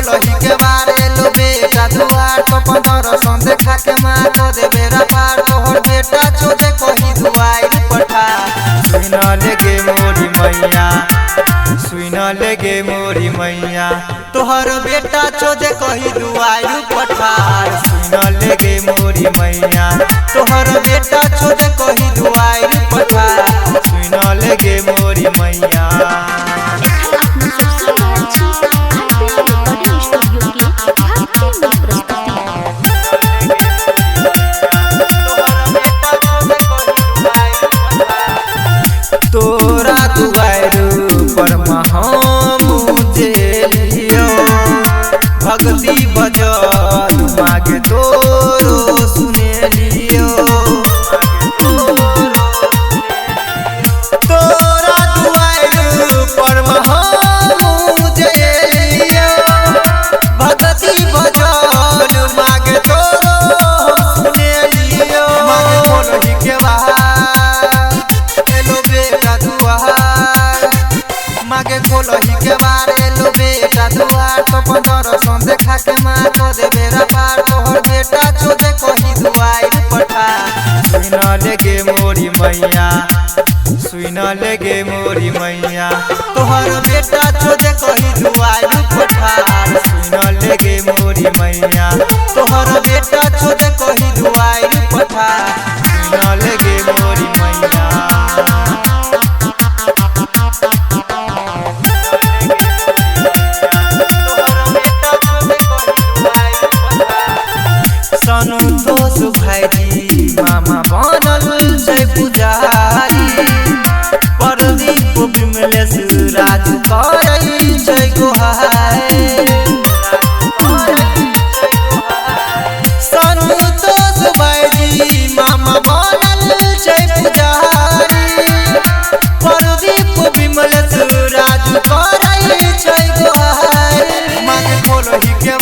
खोलही के बारे लो बेटा दुआर तो 15 सौ देखा के मार तो दे बेरा पार तोहर बेटा छोदे कही दुआर पठा सुन लेगे मोरी मैया सुन लेगे मोरी मैया तोहर बेटा छोदे कही दुआर पठा सुन लेगे मोरी मैया तोहर बेटा छोदे कही दुआर पठा सुन लेगे मोरी मैया। तोरा दुआरू पर मुझे लियो भक्ति भजन मागे तोरो सुने लियो तोरा दुआरू पर मुझे लियो भक्ति भजन मागे तोरो सुने लियो मागे खोलही के मागे खोलही के बारे लो बेटा दुआर तो 15 सौ देखा के मार तो दे बेरा पार तोहर बेटा छोदे कही दुआर पठा सुन लेगे मोरी मैया सुन लेगे मोरी मैया तोहर बेटा छोदे कही दुआर पठा सुन लेगे मोरी मैया तोहर बेटा छोदे कही दुआर पठा सुन लेगे मोरी मैया। संतोष भाई मामा बनल छै पुजारी प्रदीप विमलेश राजू करै छै गोहाई संतोष भाई मामा बनल छै पुजारी प्रदीप विमलेश राजू करै छै गोहाई मागे खोलही के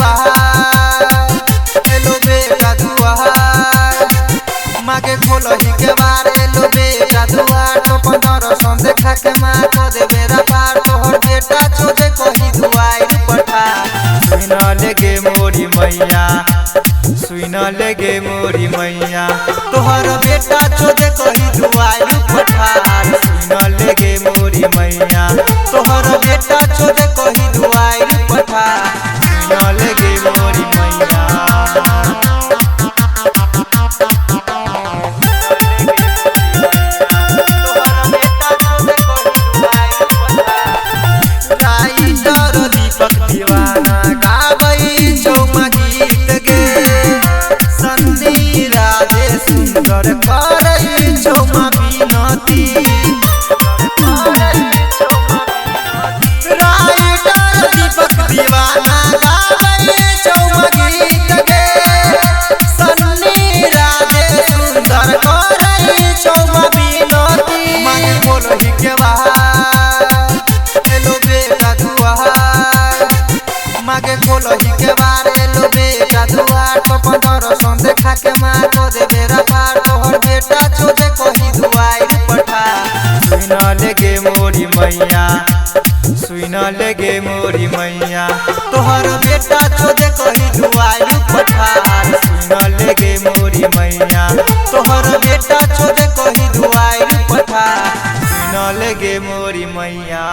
मागे खोलही के बारे लो बेटा दुआर तो 15 सौ देखा के मार तो दे बेरा पार तोहर बेटा छोदे कही दुआर पठा सुन लेगे मोरी मैया सुन लेगे मोरी मैया तोहर बेटा छोदे कही दुआर पठा सुन लेगे मोरी मैया तोहर बेटा छोदे कही दुआर पठा सुन लेगे मोरी मैया। दीवाना गाबै छौ गीत गे संदी राधे सुंदर करै छौ बिनती राइटर दीपक दीवाना गाबै छौ गीत गे संदी राधे सुंदर करै छौ बिनती मागे खोलही के मागे खोलही के बारे लो बेटा दुआर तो 15 सौ देखा के मार तो दे बेरा पार तोहर बेटा छोदे कही दुआर पठा सुन लेगे मोरी मैया सुन लेगे मोरी मैया तोहर बेटा छोदे कही दुआर पठा सुन लेगे मोरी मैया तोहर बेटा छोदे कही दुआर पठा सुन लेगे मोरी मैया।